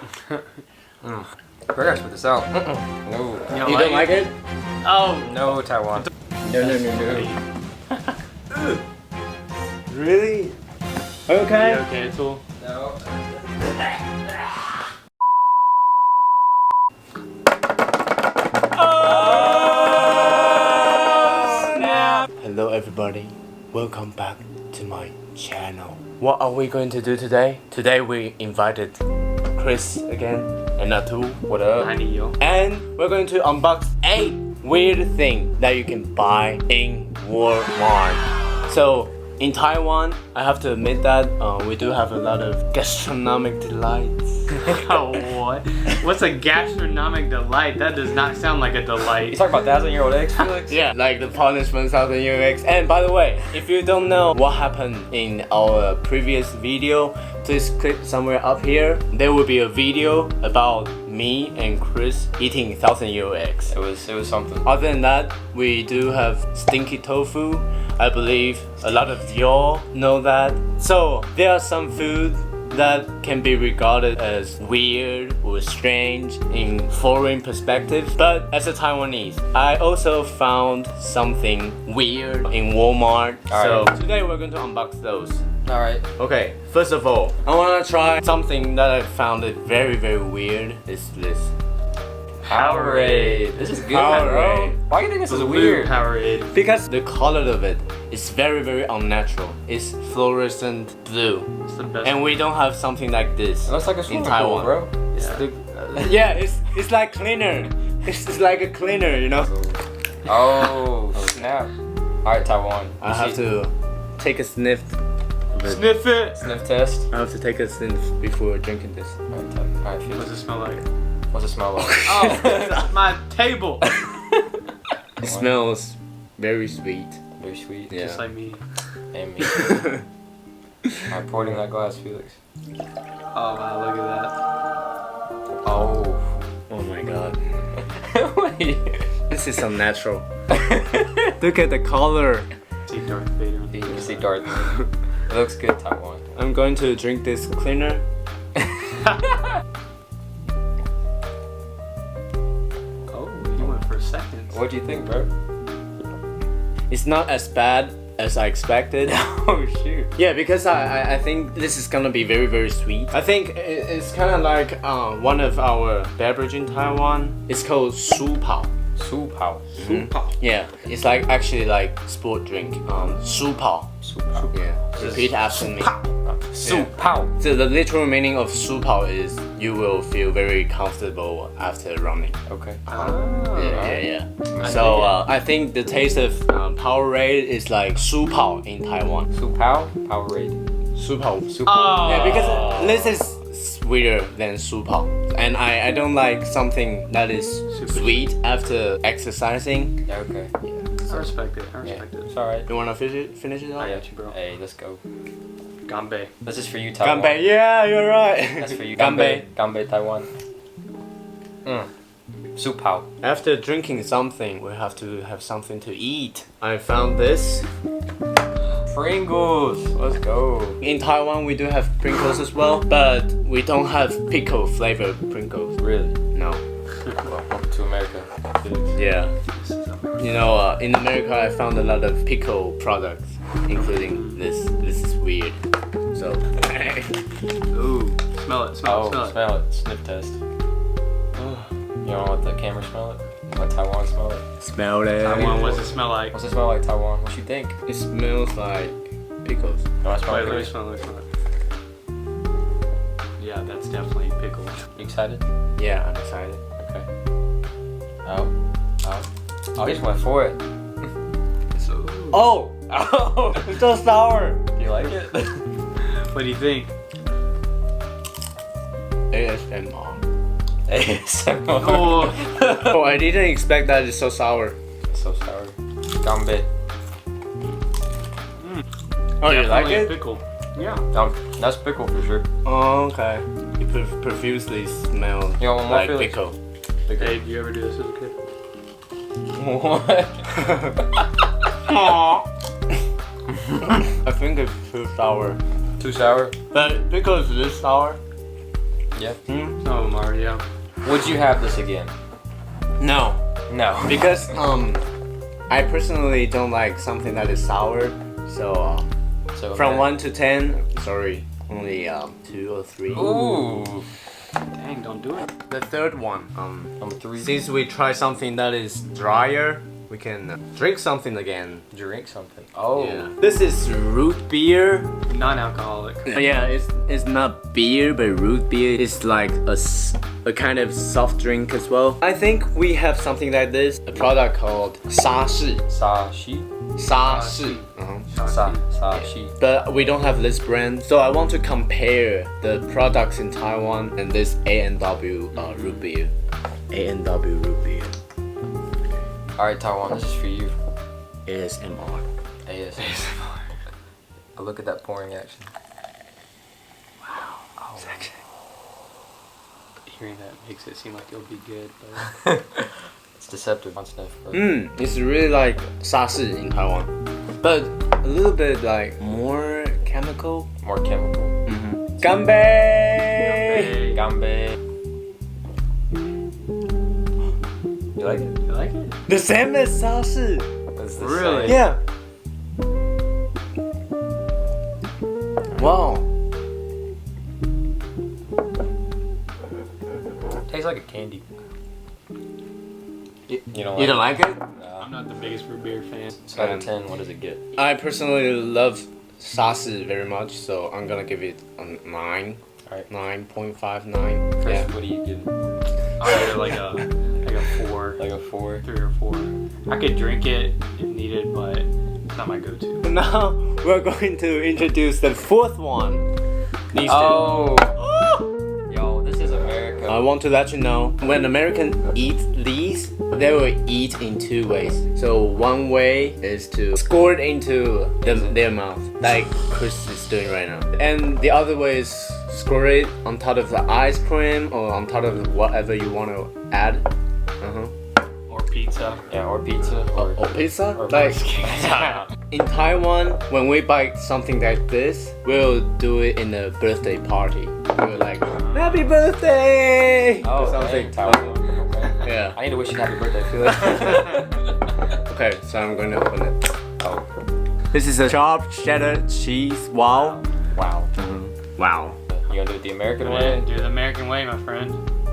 I gotta spit this out. No. You don't like it? Oh No, Taiwan. No. Really? Okay. Okay, cool. No. Hello everybody, welcome back to my channel. What are we going to do today? Today we invited Chris again and Natu. What up? And we're going to unbox a weird thing that you can buy in Walmart. So in Taiwan, I have to admit that we do have a lot of gastronomic delights. Oh, what? What's a gastronomic delight? That does not sound like a You delight. talking about 1,000-year-old eggs, Felix? Yeah, like the punishments of the UX. And by the way, if you don't know what happened in our previous video, please click somewhere up here. There will be a video about me and Chris eating 1,000-year-old eggs. It was something. Other than that, we do have stinky tofu. I believe a lot of y'all know that. So there are some food that can be regarded as weird or strange in foreign perspective, but as a Taiwanese, I also found something weird in Walmart. So today we're going to unbox those. Alright. Okay, first of all, I want to try something that I found it very weird. Is this Powerade. This is good, Powerade. bro. Why do you think this is weird? Powerade. Because the color of it is very unnatural. It's fluorescent blue. It's the best. And we don't have something like this It looks like a in swimming Taiwan. pool, bro. Yeah, it's like cleaner. It's like a cleaner, you know. Oh, snap. Alright, Taiwan. I have to take a sniff. Sniff it. Sniff test. I have to take a sniff before drinking this. Alright, What Felix. does it smell like? What's it smell like? Oh, my table. It smells very sweet. Very sweet. Yeah. Just like me. And me. Alright, pour it in that glass, Felix. Oh wow, look at that. Oh. Oh my god. Wait. This is unnatural. Look at the color. See Darth Vader. You see Darth. It looks good, Taiwan. I'm going to drink this cleaner. Oh, you went for a second. What do you think, bro? It's not as bad as I expected. Oh shoot. Yeah, because I think this is gonna be very sweet. I think it's kind of like one of our beverage in Taiwan. It's called su pao. Su pao. Yeah, it's like actually like sport drink. Su pao. Su pao. Yeah. Repeat after me. Su pao. So the literal meaning of su pao is you will feel very comfortable after running. Okay. Yeah. So I think the taste of Powerade is like su pao in Taiwan. Su pao. Powerade. Su pao. Su pao. Oh. Yeah, because this is sweeter than su pao. And I don't like something that is sweet after exercising. Yeah, okay. I respect it. I Yeah. respect it. It's alright. You wanna finish it off? I got you, bro. Hey, let's go. Ganbei. This is for you, Taiwan. Ganbei, yeah, you're right. That's for you. Ganbei. Ganbei, Taiwan. Su pao. After drinking something, we have to have something to eat. I found this. Pringles. Let's go. In Taiwan, we do have Pringles as well, but we don't have pickle flavored Pringles. Really? No. Welcome to America. Yeah. You know, in America, I found a lot of pickle products, including this. This is weird. So. Ooh, smell it. Smell it. Smell it. Smell it. Sniff test. You don't want the camera smell it? Let Taiwan smell it? Smell it. Taiwan, what does it smell like? What's it smell like, Taiwan? What you think? It smells like pickles. No, I smell Wait, it. let me smell it. Let me smell it. Yeah, that's definitely pickle. You excited? Yeah, I'm excited. Okay. Oh, he just went for it. So, Oh! Oh, It's so sour! do you like it? what do you think? ASMR. ASMR. Oh, Oh, I didn't expect that it's so sour. It's so sour. Ganbei. Oh, you like definitely a it? pickle. Yeah. That's pickle for sure. Oh, okay. You profusely smell You want one more, like Felix? pickle. Hey, did you ever do this as a kid? What? I think it's too sour. Too sour? But pickle is this sour? Yeah. Oh, Walmart, yeah. Would you have this again? No, No. because I personally don't like something that is sour. So So from 1 to 10, sorry, only 2 or 3. Ooh. Dang, don't do it. The third one, Number 3. since we try something that is drier, we can drink something again. Drink something. Oh. Yeah. This is root beer. Non-alcoholic. Yeah, it's not beer, but root beer is like a kind of soft drink as well. I think we have something like this, a product called 沙士. Sashi. 沙士. Sashi. But we don't have this brand, so I want to compare the products in Taiwan and this A&W root beer. A&W root beer. Alright, Taiwan, this is for you. ASMR. ASMR. Oh, look at that pouring action. Wow. Oh, Sexy. Hearing that makes it seem like it'll be good, but It's deceptive. One sniff. It's really like 沙士 in Taiwan, but a little bit like more chemical. More chemical. Ganbei! Gambe. You like it? you like it? The same as 沙士. It's the Really? same. Yeah. Wow. Tastes like a candy. You don't like You don't like it? Nah. I'm not the biggest root beer fan. So out of 10, what does it get? I personally love 沙士 very much, so I'm gonna give it a 9. Alright. 9.59. Chris, Yeah. what do you give it? I'll give it like a 4. Like a 4? 3 or 4. I could drink it if needed, but it's not my go-to. Now we're going to introduce the fourth one. These two. Oh! Yo, this is America. I want to let you know, when Americans eat these, they will eat in 2 ways. So one way is to squirt into their mouth, like Chris is doing right now. And the other way is squirt it on top of the ice cream or on top of whatever you want to add. Or pizza. Yeah, or pizza. Or Pizza? Or Like, Mexican. in Taiwan, when we buy something like this, we'll do it in a birthday party. We're like, happy birthday! Oh, or something. hey, Taiwan. Okay. Yeah. I need to wish you happy birthday, Felix. Okay, so I'm going to open it. Oh, This is a sharp cheddar cheese. Wow. wow. Wow. You gonna do it the American Yeah, way? do it the American way, my friend.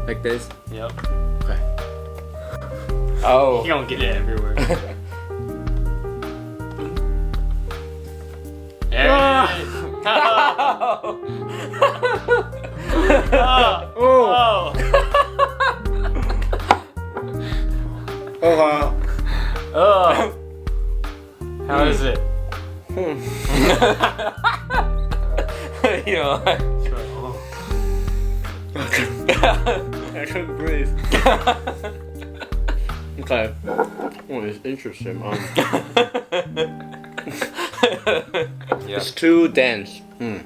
Like this? Yep. Okay. Oh. You don't get it everywhere. There it is. Oh. Oh. Oh wow. Oh. How is it? You know, I couldn't breathe. Okay. Oh, it's interesting. yeah. It's too dense. You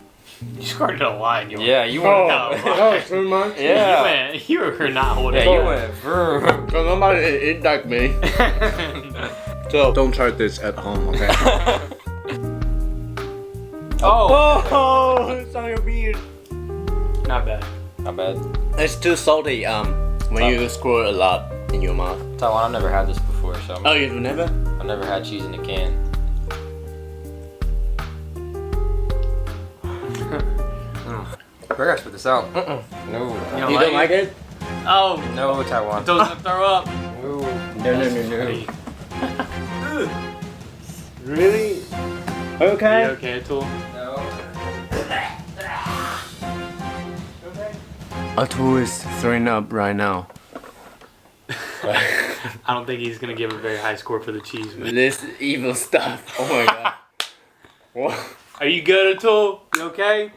squirted a lot. You Yeah, you Oh, went. that was too much. Yeah. You were not holding Yeah, it. you went. vroom. So nobody eat like me. So don't try this at home, okay? Oh. Oh, it's on your beard. Not bad. Not bad. It's too salty. When you squirt a lot in your mouth. Taiwan, I've never had this before, so Oh, you've never? I've never had cheese in a can. We're gonna spit this out. No. You You don't like it? Oh, No, Taiwan. don't throw up. No. No. Really? Are you okay? You okay, Tool? No. Atul is throwing up right now. I don't think he's gonna give a very high score for the cheese. Man. This evil stuff. Oh my god. What? Are you good, Atul? You okay?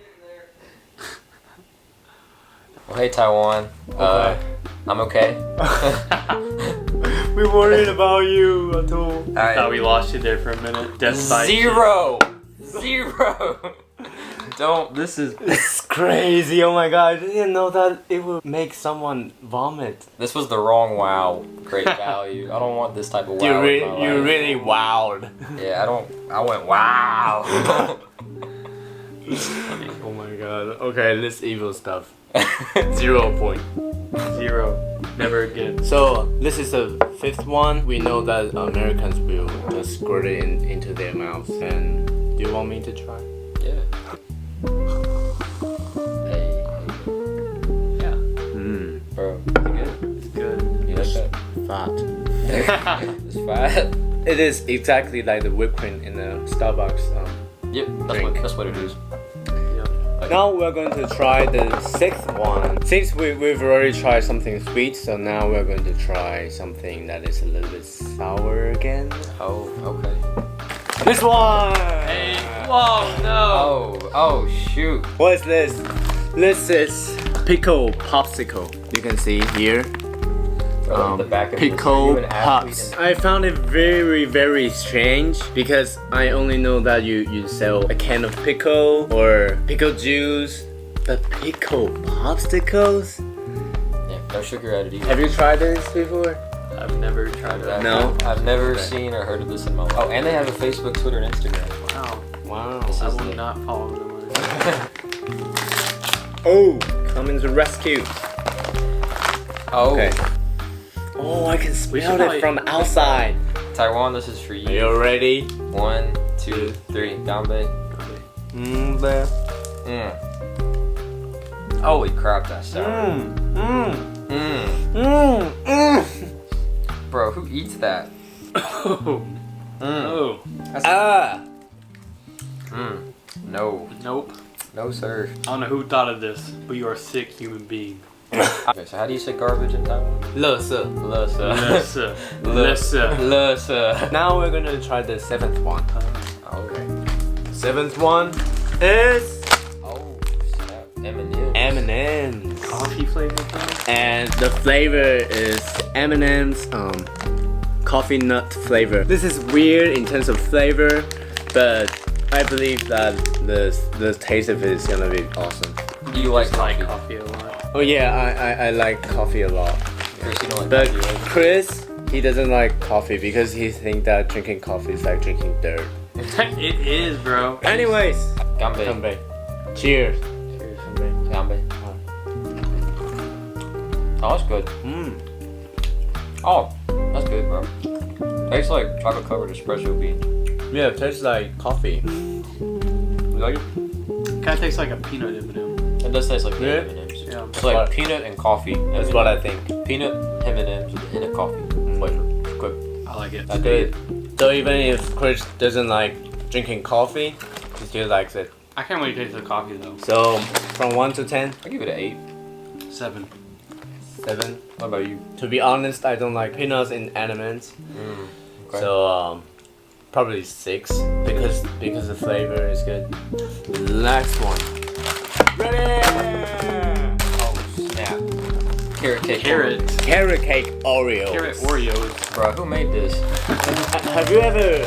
Well, hey, Taiwan. I'm okay. We worried about you, Atul. Thought we lost you there for a minute. Death by Zero. Don't. This is. It's crazy. Oh my god. I didn't know that it would make someone vomit. This was the wrong wow. Great value. I don't want this type of wow. You in my life. really wowed. Yeah, I don't. I went wow. Oh my god. Okay, this evil stuff. 0 point. 0. Never again. So this is the 5th one. We know that Americans will just squirt it into their mouths. And do you want me to try? Yeah. Hey. Yeah. Bro, is it good? It's good. You like that? Fat. It's fat. It is exactly like the whipped cream in the Starbucks. Yep, that's what it is. Now we're going to try the 6th one. Since we've already tried something sweet, so now we're going to try something that is a little bit sour again. Oh, okay. This one! Hey, whoa, no! Oh, shoot. What is this? This is pickle popsicle. You can see here. The back of Pickle this, pops. I found it very, very strange because I only know that you sell a can of pickle or pickle juice, but pickle popsicles? Yeah, no sugar added either. Have you tried this before? I've never tried it. No? I've never seen or heard of this in my life. Oh, and they have a Facebook, Twitter, and Instagram. Wow. Wow. I will not follow them. Oh, coming to rescue. Oh, Okay. Oh, I can smell should it probably- from outside. Taiwan, this is for Are you. you ready? 1, 2, 3. Gambe. There. Holy crap, that's sour. Bro, who eats that? Oh. Oh. No. Nope. No, sir. I don't know who thought of this, but you are a sick human being. Okay, so how do you say garbage in Taiwan? 垃圾. Lessa. Lessa. Lessa. Now we're gonna try the 7th one. Okay. 7th one is Oh, snap. M&M's. M&M's. Coffee flavored thing? And the flavor is M&M's coffee nut flavor. This is weird in terms of flavor, but I believe that the taste of it is gonna be awesome. Do you like I like coffee? coffee a lot. Oh yeah, I like coffee a lot. Chris, you don't like But coffee, right? Chris, he doesn't like coffee because he thinks that drinking coffee is like drinking dirt. It is, bro. Anyways, Gambe. Kanbei. Cheers. Cheers. Gambe. Oh, that's good. Oh, that's good, bro. Tastes like chocolate covered espresso bean. Yeah, it tastes like coffee. You like it? Kind of tastes like a peanut M&M. It does taste like Yeah? M&M's. Yeah. It's like What? peanut and coffee. That's what I think. Peanut M&M's in a coffee flavor. Good. I like it. I did. So even if Chris doesn't like drinking coffee, he still likes it. I can't really taste the coffee though. So from 1 to 10, I give it an 8. 7. 7. What about you? To be honest, I don't like peanuts in elements. Okay. So probably 6 because the flavor is good. Next one. Ready? Oh, snap. Carrot cake. Carrot cake Oreos. Carrot Oreos. Bro, who made this? Have you ever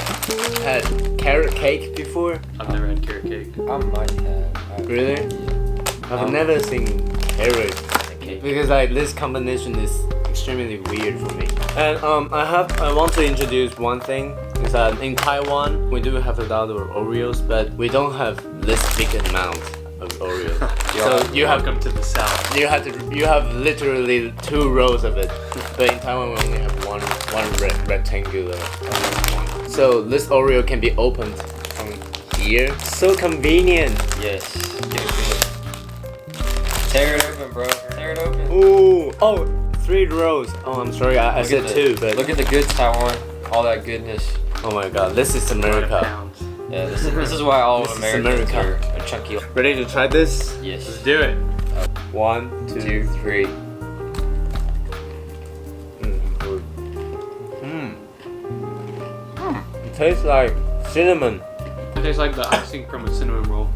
had carrot cake before? I've never had carrot cake. I might have. Really? I've never seen carrot Cake. because like this combination is extremely weird for me. And I want to introduce one thing is that in Taiwan we do have a lot of Oreos, but we don't have this big amount of Oreos. So you have Welcome to the South. you have literally 2 rows of it, but in Taiwan we only have one rectangular one. So this Oreo can be opened from here. So convenient. Yes. Give it to me. Tear it open, bro. Tear it open. Ooh, oh, 3 rows. Oh, I'm sorry, I Look said at 2, but look at the good Taiwan. All that goodness. oh my god, this is America. Pounds. Yeah, this is why all This of is Americans America. are chunky. Ready to try this? Yes. Let's do it. 1, 2, 3. It tastes like cinnamon. It tastes like the icing from a cinnamon roll.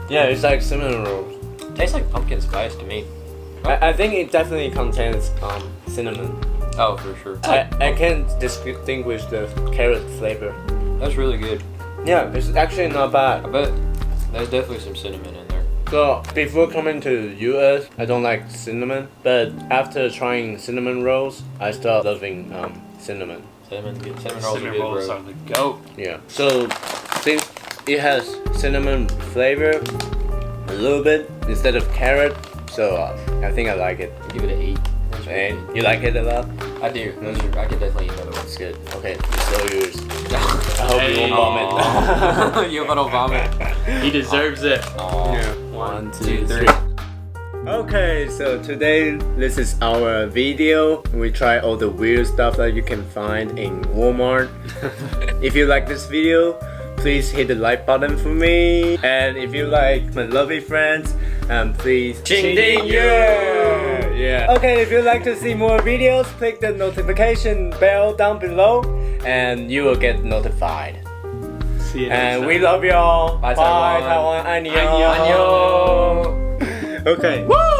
Yeah, it's like cinnamon rolls. Tastes like pumpkin spice to me. I think it definitely contains cinnamon. Oh, for sure. I can't distinguish the carrot flavor. That's really good. Yeah, it's actually not I bad. bet there's definitely some cinnamon in there. So before coming to the US, I don't like cinnamon, but after trying cinnamon rolls, I start loving cinnamon. Cinnamon's good. Cinnamon rolls are Cinnamon good, rolls bro. are the goat. Yeah. So since it has cinnamon flavor a little bit instead of carrot, so I think I like it. Give it an 8. And you like it a lot? I do. That's true. I could definitely eat another one. It's good. Okay, it's all yours. I hope you won't vomit. You hope I don't vomit. He deserves it. Aw. Yeah. 1, 2, 2, 3. 3. Okay, so today this is our video. We try all the weird stuff that you can find in Walmart. If you like this video, please hit the like button for me. And if you like my lovely friends, please yeah. Okay, if you'd like to see more videos, click the notification bell down below and you will get notified. See you next And time. we love y'all. Bye, Bye, Taiwan. Taiwan. Annyeong. Annyeong. Okay. Woo!